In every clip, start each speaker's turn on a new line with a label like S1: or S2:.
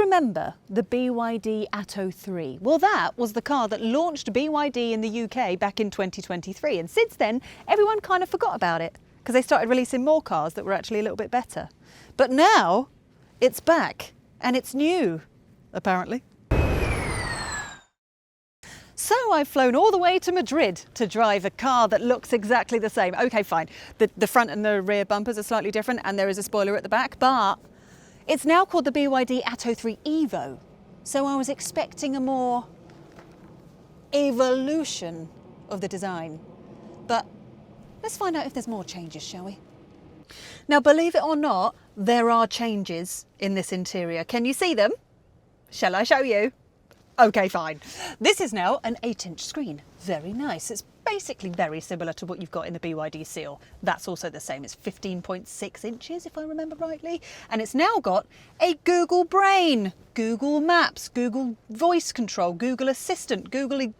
S1: remember the BYD Atto 3? Well, that was the car that launched BYD in the UK back in 2023. And since then, everyone kind of forgot about it because they started releasing more cars that were actually a little bit better. But now it's back and it's new, apparently. So I've flown all the way to Madrid to drive a car that looks exactly the same. Okay, fine. The front and the rear bumpers are slightly different and there is a spoiler at the back, but it's now called the BYD Atto 3 Evo. So I was expecting a more evolution of the design. But let's find out if there's more changes, shall we? Now, believe it or not, there are changes in this interior. Can you see them? Shall I show you? Okay, fine. This is now an 8-inch screen. Very nice. It's basically very similar to what you've got in the BYD Seal. That's also the same. It's 15.6 inches, if I remember rightly. And it's now got a Google Brain, Google Maps, Google Voice Control, Google Assistant,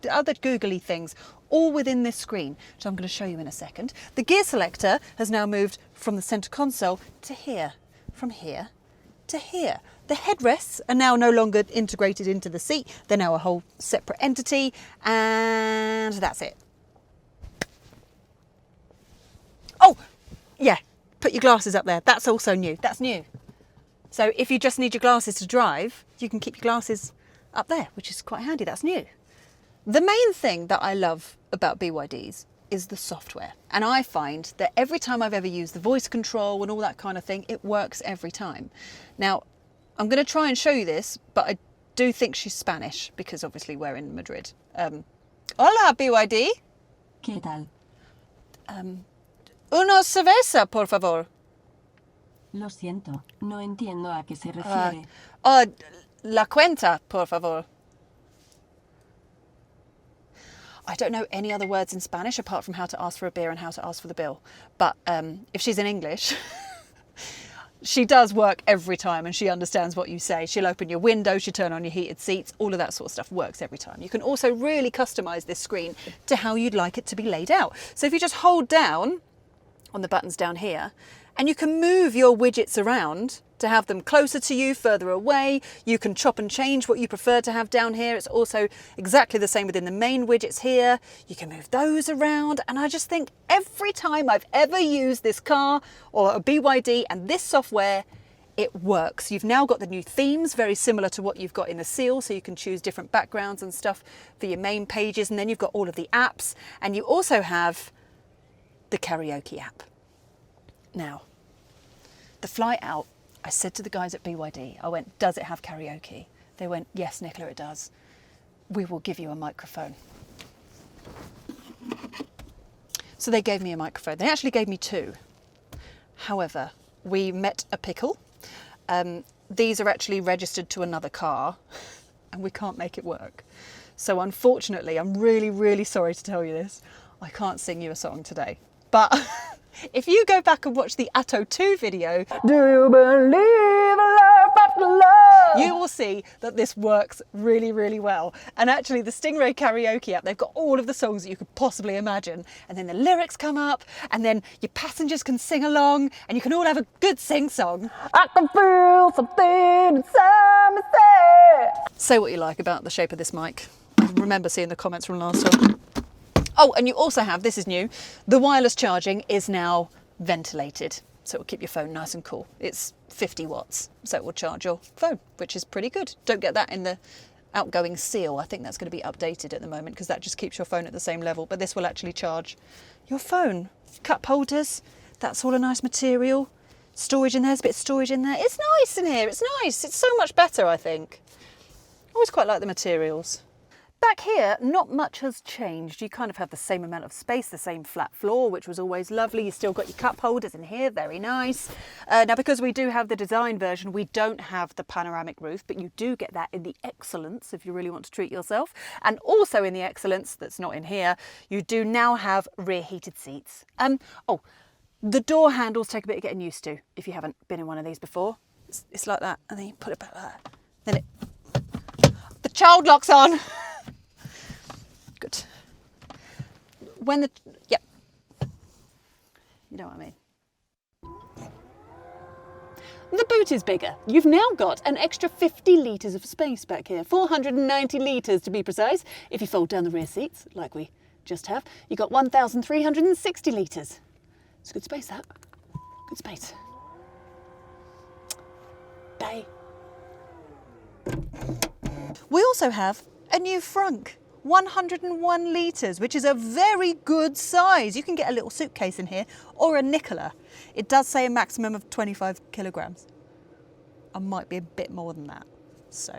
S1: other googly things, all within this screen, which I'm going to show you in a second. The gear selector has now moved from the center console to here, from here to here. The headrests are now no longer integrated into the seat. They're now a whole separate entity, and that's it. Oh, yeah, put your glasses up there. That's also new. That's new. So if you just need your glasses to drive, you can keep your glasses up there, which is quite handy. That's new. The main thing that I love about BYDs is the software. And I find that every time I've ever used the voice control and all that kind of thing, it works every time. Now, I'm going to try and show you this, but I do think she's Spanish because obviously we're in Madrid. Hola, BYD.
S2: ¿Qué tal?
S1: Una cerveza, por favor.
S2: Lo siento, no entiendo a qué se refiere.
S1: La cuenta, por favor. I don't know any other words in Spanish apart from how to ask for a beer and how to ask for the bill. But if she's in English, she does work every time and she understands what you say. She'll open your window, she'll turn on your heated seats, all of that sort of stuff works every time. You can also really customize this screen to how you'd like it to be laid out. So if you just hold down on the buttons down here, and you can move your widgets around to have them closer to you, further away. You can chop and change what you prefer to have down here. It's also exactly the same within the main widgets here. You can move those around. And I just think every time I've ever used this car or a BYD and this software, it works. You've now got the new themes, very similar to what you've got in the Seal, so you can choose different backgrounds and stuff for your main pages. And then you've got all of the apps, and you also have the karaoke app. Now, the flight out, I said to the guys at BYD, I went, does it have karaoke? They went, yes, Nicola, it does. We will give you a microphone. So they gave me a microphone. They actually gave me two. However, we met a pickle. These are actually registered to another car and we can't make it work. So unfortunately, I'm really, really sorry to tell you this, I can't sing you a song today. But if you go back and watch the Atto 2 video, do you believe in love after love? You will see that this works really, really well. And actually the Stingray karaoke app, they've got all of the songs that you could possibly imagine. And then the lyrics come up and then your passengers can sing along and you can all have a good sing song. I can feel something inside me say what you like about the shape of this mic. I remember seeing the comments from last time. Oh, and you also have, this is new, the wireless charging is now ventilated. So it will keep your phone nice and cool. It's 50 watts, so it will charge your phone, which is pretty good. Don't get that in the outgoing Seal. I think that's going to be updated at the moment because that just keeps your phone at the same level. But this will actually charge your phone. Cup holders, that's all a nice material. Storage in there, there's a bit of storage in there. It's nice in here, it's nice. It's so much better, I think. I always quite like the materials. Back here, not much has changed. You kind of have the same amount of space, the same flat floor, which was always lovely. You still got your cup holders in here, very nice. Now, because we do have the design version, we don't have the panoramic roof, but you do get that in the Excellence if you really want to treat yourself. And also in the Excellence, that's not in here, you do now have rear heated seats. Oh, the door handles take a bit of getting used to if you haven't been in one of these before. It's like that, and then you put it back like that. Then the child lock's on. Good. Yep. You know what I mean.
S3: The boot is bigger. You've now got an extra 50 litres of space back here. 490 litres to be precise. If you fold down the rear seats, like we just have, you've got 1,360 litres. It's good space, that. Good space. Bye.
S1: We also have a new frunk, 101 litres, which is a very good size. You can get a little suitcase in here or a Nicola. It does say a maximum of 25 kilograms. I might be a bit more than that, So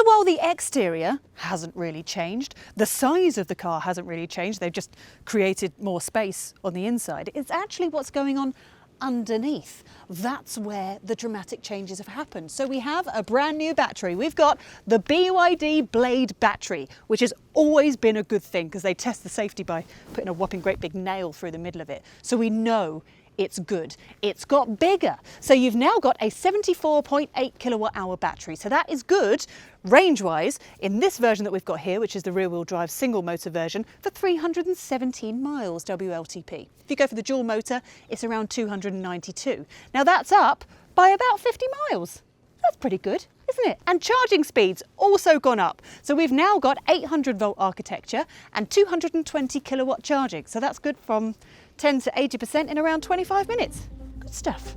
S1: while the exterior hasn't really changed, the size of the car hasn't really changed, they've just created more space on the inside, it's actually what's going on underneath. That's where the dramatic changes have happened. So we have a brand new battery. We've got the BYD Blade battery, which has always been a good thing because they test the safety by putting a whopping great big nail through the middle of it. So we know it's good. It's got bigger. So you've now got a 74.8 kilowatt hour battery. So that is good range-wise in this version that we've got here, which is the rear-wheel drive single motor version, for 317 miles WLTP. If you go for the dual motor, it's around 292. Now that's up by about 50 miles. That's pretty good, isn't it? And charging speeds also gone up. So we've now got 800 volt architecture and 220 kilowatt charging. So that's good from 10 to 80% in around 25 minutes. Good stuff.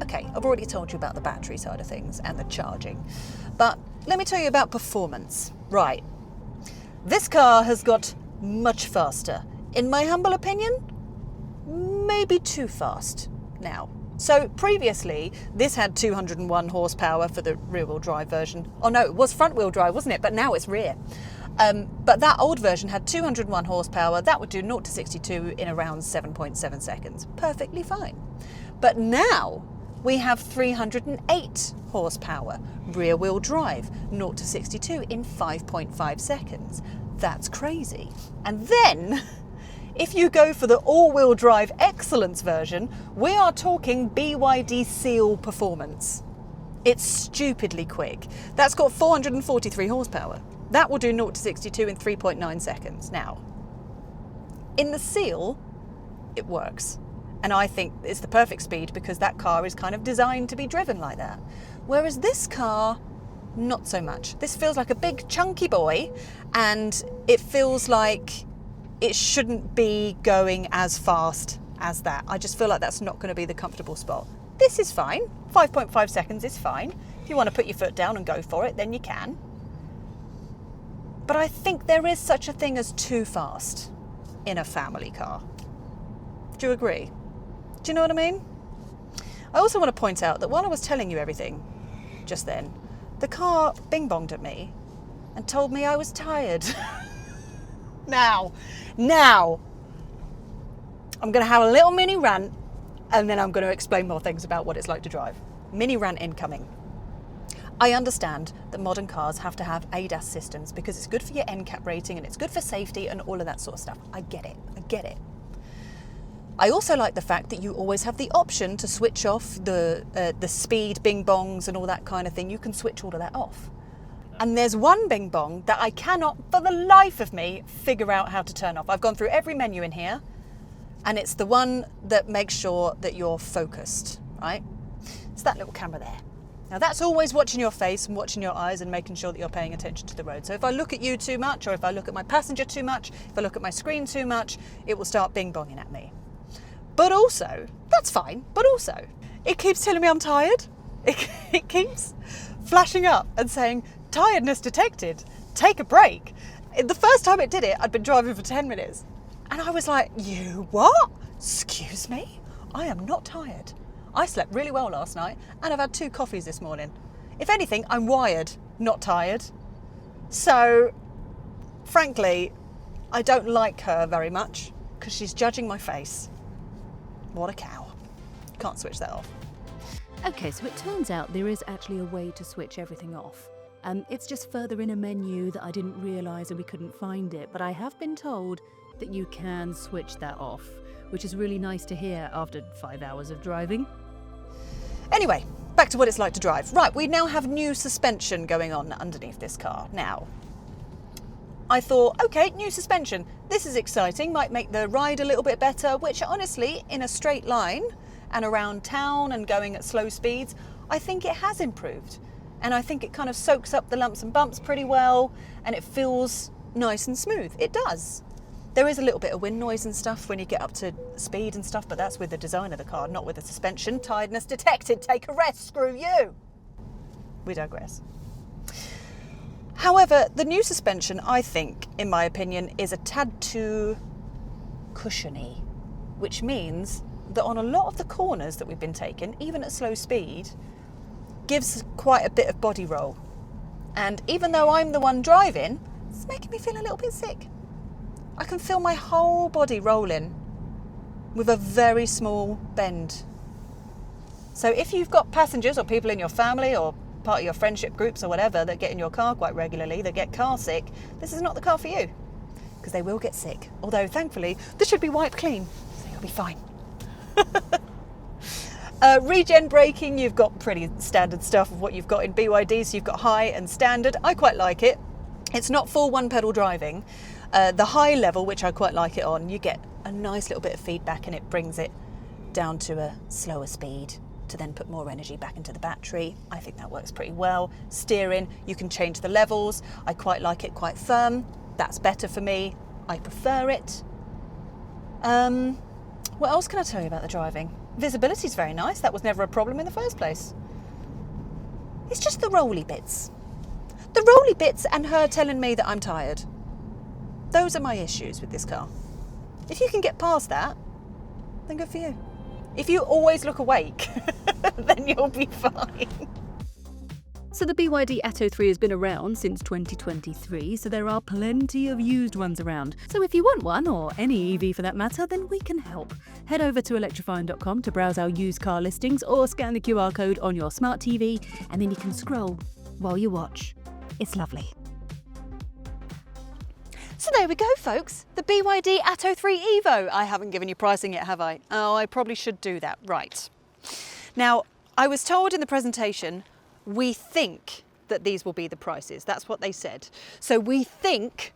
S1: Okay, I've already told you about the battery side of things and the charging, but let me tell you about performance. Right, this car has got much faster. In my humble opinion, maybe too fast now. So previously, this had 201 horsepower for the rear-wheel drive version. Oh no, it was front-wheel drive, wasn't it? But now it's rear. But that old version had 201 horsepower. That would do 0 to 62 in around 7.7 seconds. Perfectly fine. But now we have 308 horsepower, rear-wheel drive, 0 to 62 in 5.5 seconds. That's crazy. And then, if you go for the all-wheel drive excellence version, we are talking BYD Seal performance. It's stupidly quick. That's got 443 horsepower. That will do 0 to 62 in 3.9 seconds. Now, in the Seal, it works. And I think it's the perfect speed because that car is kind of designed to be driven like that. Whereas this car, not so much. This feels like a big chunky boy, and it feels like it shouldn't be going as fast as that. I just feel like that's not going to be the comfortable spot. This is fine. 5.5 seconds is fine. If you want to put your foot down and go for it, then you can. But I think there is such a thing as too fast in a family car. Do you agree? Do you know what I mean? I also want to point out that while I was telling you everything just then, the car bing-bonged at me and told me I was tired. Now, I'm going to have a little mini rant and then I'm going to explain more things about what it's like to drive. Mini rant incoming. I understand that modern cars have to have ADAS systems because it's good for your NCAP rating and it's good for safety and all of that sort of stuff. I get it. I also like the fact that you always have the option to switch off the speed bing bongs and all that kind of thing. You can switch all of that off. And there's one bing bong that I cannot, for the life of me, figure out how to turn off. I've gone through every menu in here, and it's the one that makes sure that you're focused, right? It's that little camera there. Now that's always watching your face and watching your eyes and making sure that you're paying attention to the road. So if I look at you too much, or if I look at my passenger too much, if I look at my screen too much, it will start bing bonging at me. But also, that's fine, but also, it keeps telling me I'm tired. It keeps flashing up and saying, tiredness detected, take a break. The first time it did it, I'd been driving for 10 minutes. And I was like, you what? Excuse me? I am not tired. I slept really well last night and I've had 2 coffees this morning. If anything, I'm wired, not tired. So, frankly, I don't like her very much because she's judging my face. What a cow. Can't switch that off.
S4: Okay, so it turns out there is actually a way to switch everything off. It's just further in a menu that I didn't realise and we couldn't find it, but I have been told that you can switch that off, which is really nice to hear after 5 hours of driving.
S1: Anyway, back to what it's like to drive. Right, we now have new suspension going on underneath this car. Now, I thought, okay, new suspension. This is exciting, might make the ride a little bit better, which honestly, in a straight line, and around town and going at slow speeds, I think it has improved. And I think it kind of soaks up the lumps and bumps pretty well, and it feels nice and smooth. It does. There is a little bit of wind noise and stuff when you get up to speed and stuff, but that's with the design of the car, not with the suspension. Tiredness detected. Take a rest. Screw you. We digress. However, the new suspension, I think, in my opinion, is a tad too cushiony, which means that on a lot of the corners that we've been taking, even at slow speed, gives quite a bit of body roll. And even though I'm the one driving, it's making me feel a little bit sick. I can feel my whole body rolling with a very small bend. So if you've got passengers or people in your family or part of your friendship groups or whatever that get in your car quite regularly, that get car sick, this is not the car for you, because they will get sick. Although thankfully this should be wiped clean, so you'll be fine. Regen braking, you've got pretty standard stuff of what you've got in BYD, so you've got high and standard. I quite like it. It's not full one pedal driving. The high level, which I quite like it on, you get a nice little bit of feedback and it brings it down to a slower speed to then put more energy back into the battery. I think that works pretty well. Steering, you can change the levels. I quite like it quite firm. That's better for me. I prefer it. What else can I tell you about the driving? Visibility is very nice. That was never a problem in the first place. It's just the rolly bits. The rolly bits and her telling me that I'm tired. Those are my issues with this car. If you can get past that, then good for you. If you always look awake, then you'll be fine.
S4: So the BYD Atto 3 has been around since 2023, so there are plenty of used ones around. So if you want one, or any EV for that matter, then we can help. Head over to electrifying.com to browse our used car listings, or scan the QR code on your smart TV, and then you can scroll while you watch. It's lovely.
S1: So there we go, folks. The BYD Atto 3 Evo. I haven't given you pricing yet, have I? Oh, I probably should do that. Right. Now, I was told in the presentation, we think that these will be the prices. That's what they said. So we think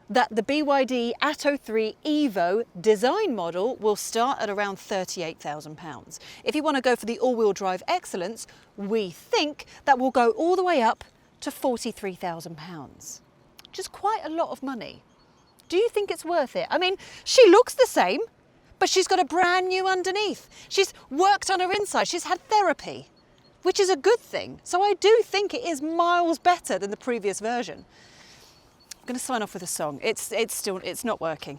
S1: that the BYD Atto 3 Evo design model will start at around £38,000. If you want to go for the all-wheel drive excellence, we think that will go all the way up to £43,000. Which is quite a lot of money. Do you think it's worth it? I mean, she looks the same, but she's got a brand new underneath. She's worked on her inside. She's had therapy, which is a good thing. So I do think it is miles better than the previous version. I'm going to sign off with a song. It's not working.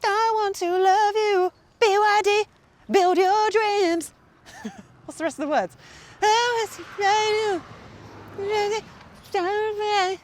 S1: I want to love you, BYD, build your dreams. What's the rest of the words? I want to love you.